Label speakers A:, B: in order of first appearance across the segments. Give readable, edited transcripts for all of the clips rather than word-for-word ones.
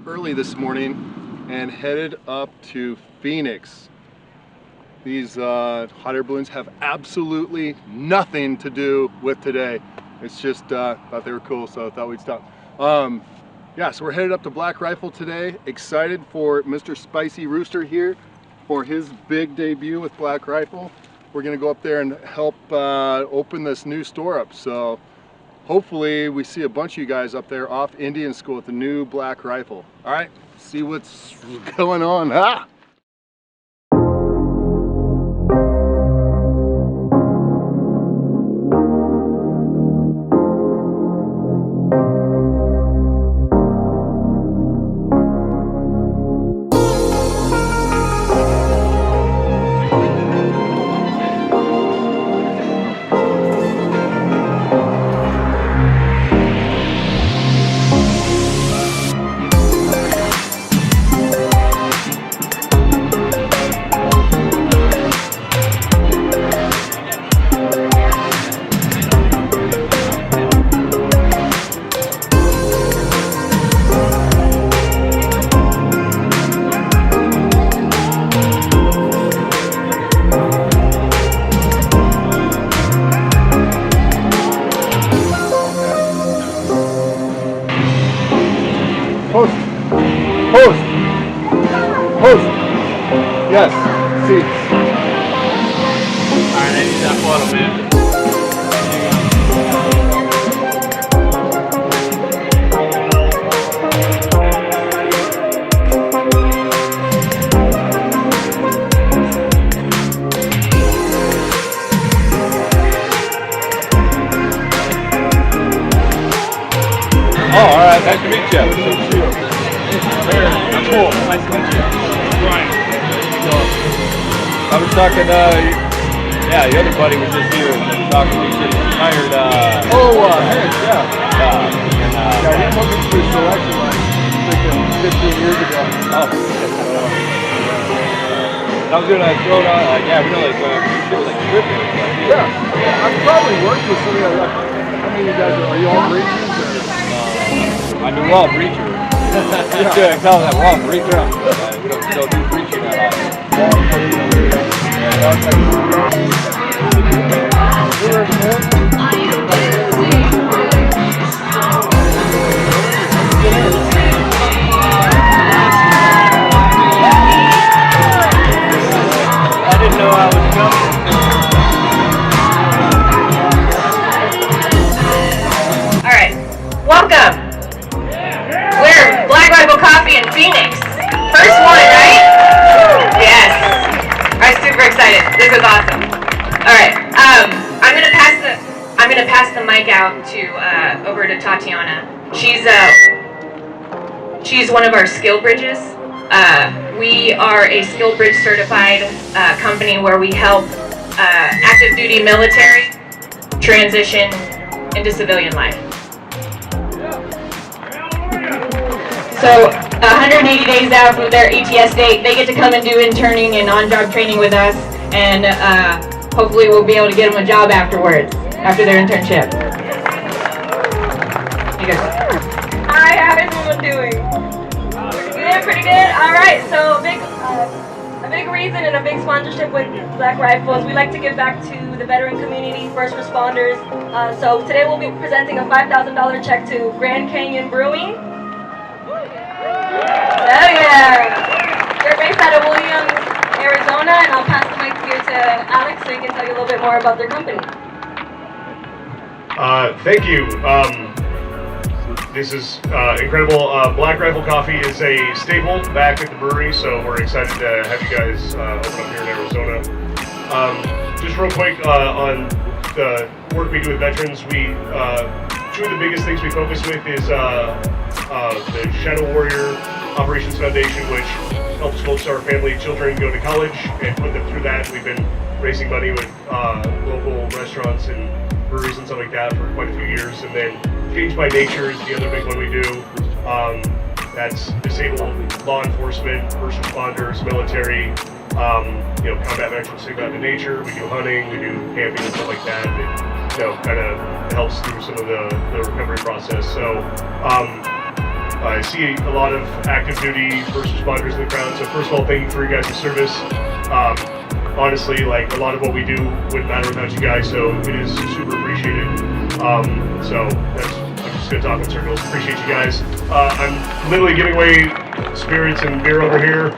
A: early this morning and headed up to Phoenix. These hot air balloons have absolutely nothing to do with today. It's just thought they were cool, so I thought we'd stop. Yeah, so we're headed up to Black Rifle today. Excited for Mr. Spicy Rooster here for his big debut with Black Rifle. We're gonna go up there and help open this new store up. So hopefully we see a bunch of you guys up there off Indian School with the new Black Rifle. All right, see what's going on. Ah! Post! Post! Post! Yes, seats.
B: Alright, I need that photo, man. Oh, alright, nice to meet you. Cool, nice to meet you. Right. I was talking, yeah, the other buddy was just here talking to me. He hired,
A: Hank, yeah. Yeah, he took me through selection like freaking 15 years ago.
B: Oh, I was doing a throw down, yeah, we know, like, it was like tripping.
A: Yeah, I've probably worked with some of you. How many of you guys are you all breachers?
B: I mean, we're all breachers. Yeah, I tell them that we're all breachers. We don't do breaching that I didn't know I was coming.
C: Alright, welcome! We're Black Rifle Coffee in Phoenix. First one, right? Yes. I'm super excited. This is awesome. Alright, I'm gonna pass the mic out to over to Tatiana. She's one of our skill bridges. We are a skill bridge certified company where we help active duty military transition into civilian life. So 180 days out from their ETS date, they get to come and do interning and on-job training with us, and hopefully we'll be able to get them a job afterwards, after their internship.
D: Hi, how is everyone doing? Pretty good. All right, so a big reason and a big sponsorship with Black Rifle is we like to give back to the veteran community, first responders. So today we'll be presenting a $5,000 check to Grand Canyon Brewing. Oh yeah! They're based out of Williams, Arizona, and I'll pass the mic here to Alex so he can tell you a little bit more about their company.
E: Thank you. This is incredible. Black Rifle Coffee is a staple back at the brewery, so we're excited to have you guys open up here in Arizona. Just real quick on the work we do with veterans, two of the biggest things we focus with is the Shadow Warrior Operations Foundation, which helps folks, our family, children go to college and put them through that. We've been raising money with local restaurants and breweries and stuff like that for quite a few years. And then Change by Nature is the other big one we do. That's disabled law enforcement, first responders, military, combat veterans think about the nature. We do hunting, we do camping and stuff like that. It, kind of helps through some of the recovery process. So I see a lot of active duty first responders in the crowd. So first of all, thank you for your guys' service. Honestly, like a lot of what we do wouldn't matter without you guys, so it is super appreciated. So I'm just gonna talk in circles. Appreciate you guys. I'm literally giving away spirits and beer over here.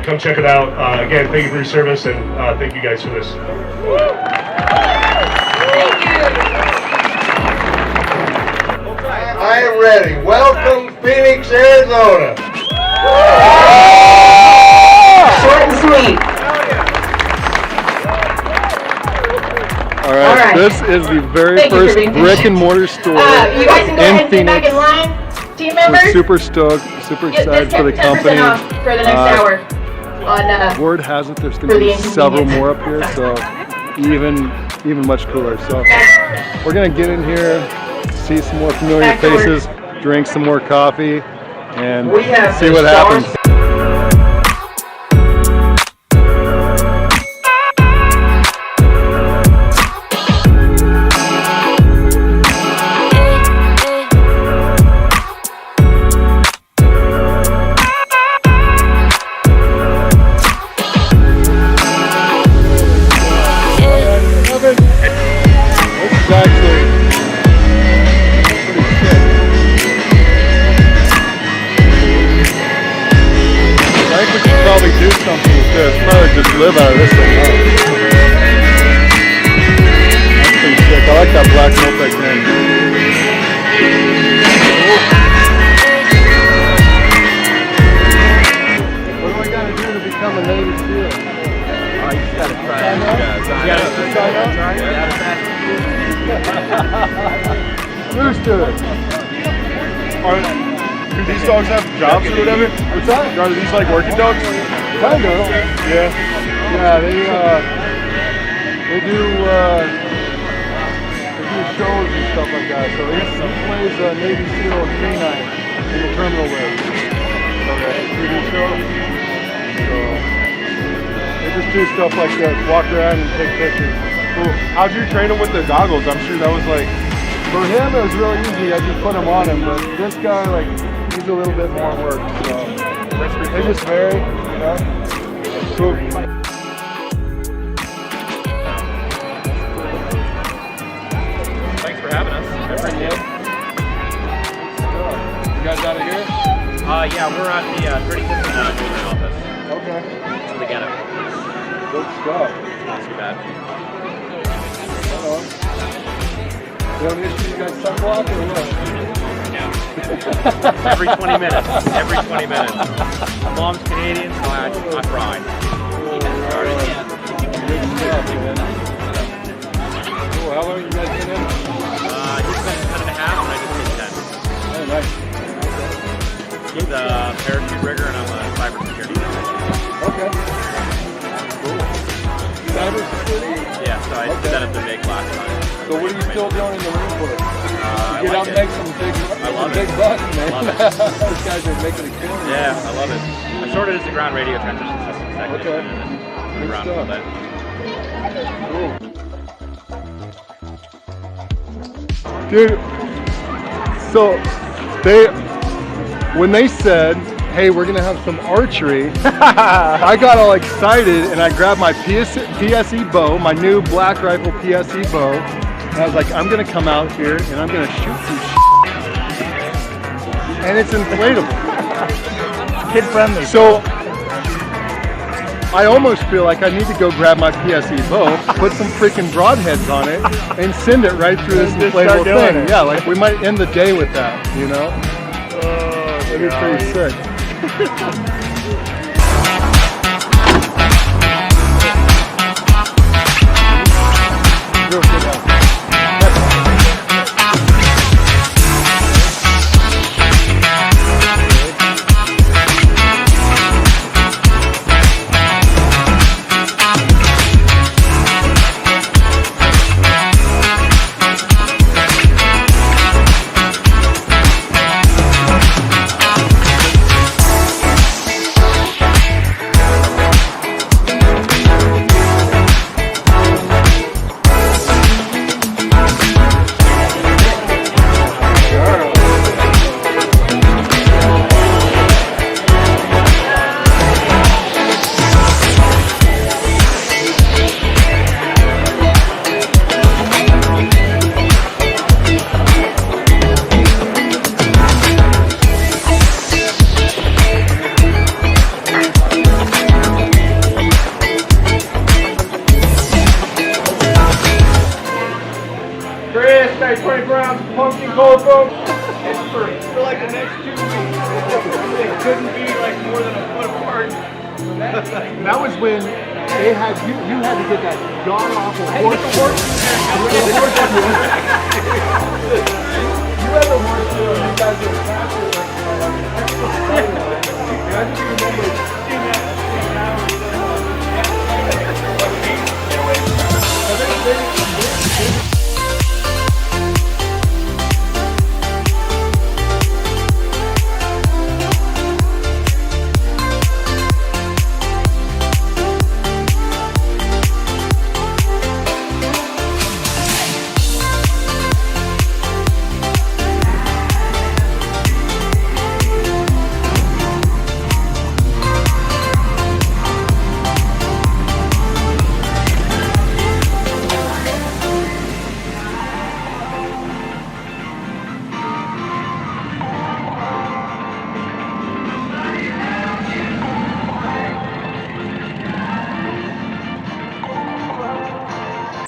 E: Come check it out. Again, thank you for your service, and thank you guys for this.
D: Thank you.
F: I am ready. Welcome, Phoenix, Arizona.
C: Short and sweet.
A: All right, this is the very
C: Thank you for
A: first
C: being
A: brick and mortar store
C: You guys can go ahead
A: in
C: and get back
A: Phoenix.
C: in line. Team
A: We're
C: members,
A: super stoked, super
C: get
A: excited for the
C: 10%
A: company.
C: off for the next hour. On,
A: Word has it there's
C: for
A: going to
C: the
A: be several
C: inconvenience.
A: more up here, so even much cooler. So we're going to get in here, see some more familiar
C: Back to work.
A: faces, drink some more coffee, and
F: We have
A: see
F: the
A: what
F: stars.
A: happens. Do something with this. Probably just live out of this thing. That's pretty sick. I like that black multi-can. What do I gotta do to become a Navy SEAL?
B: You just gotta try it. You gotta
A: Who's to it?
B: Do these dogs have jobs or whatever?
A: What's that?
B: Are these like working dogs?
A: Kind of.
B: Yeah.
A: Yeah, they do shows and stuff like that. So he plays Navy SEAL K9 in the terminal there. Okay. TV show. So they just do stuff like that, walk around and take pictures.
B: Cool. How'd you train him with the goggles? I'm sure that was like.
A: For him, it was really easy. I just put him on him, but this guy, like, needs a little bit more work. So they just vary, you know. Cool.
B: Thanks for having us. I appreciate it.
A: You guys out of here?
G: Yeah, we're at the 35th and Northern office.
A: Okay.
G: So we get it.
A: Good stuff.
G: Not too bad.
A: Hello. You have an issue, you guys sunblock or what?
G: Every 20 minutes. Every 20 minutes. My mom's Canadian, so I fry.
A: Good stuff, man. Cool, how long have you guys been in?
G: He's been 10 and a half, and I just did 10.
A: Oh, nice.
G: He's a parachute rigger, and I'm a cybersecurity technician.
A: Okay. Cool. Cybersecurity?
G: Yeah, so I did that at the big last time.
A: So what are you still doing in the Marine Corps?
G: I
A: Get
G: like
A: out and
G: it.
A: make some
G: love
A: big
G: it.
A: bucks, man.
G: Love it.
A: Those guys are making a killing.
G: Yeah, I love it. I started as a ground radio transition system technician,
A: Okay.
G: and then
A: Good
G: around
A: stuff.
G: all that.
A: Cool. Dude, so when they said, hey, we're gonna have some archery, I got all excited and I grabbed my PSE bow, my new black rifle PSE bow, and I was like, I'm gonna come out here and I'm gonna shoot some and it's inflatable.
B: Kid friendly.
A: So I almost feel like I need to go grab my PSE bow, put some freaking broadheads on it, and send it right through this
B: Just start
A: inflatable
B: doing
A: thing.
B: it.
A: Yeah, like we might end the day with that, you know? That'd be pretty sick. Real good out.
B: couldn't be like more than a foot apart.
A: That was when they had you had to get that god awful horse. You had the horse show, you guys were faster like extra Spider-Man. And I just remember seeing that down.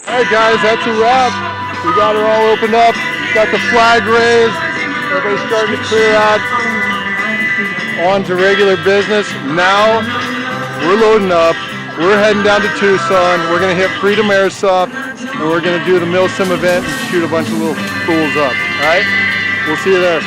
A: Alright guys, that's a wrap. We got it all opened up, got the flag raised, everybody's starting to clear out on to regular business. Now we're loading up, we're heading down to Tucson, we're going to hit Freedom Airsoft, and we're going to do the Milsim event and shoot a bunch of little fools up. Alright, we'll see you there.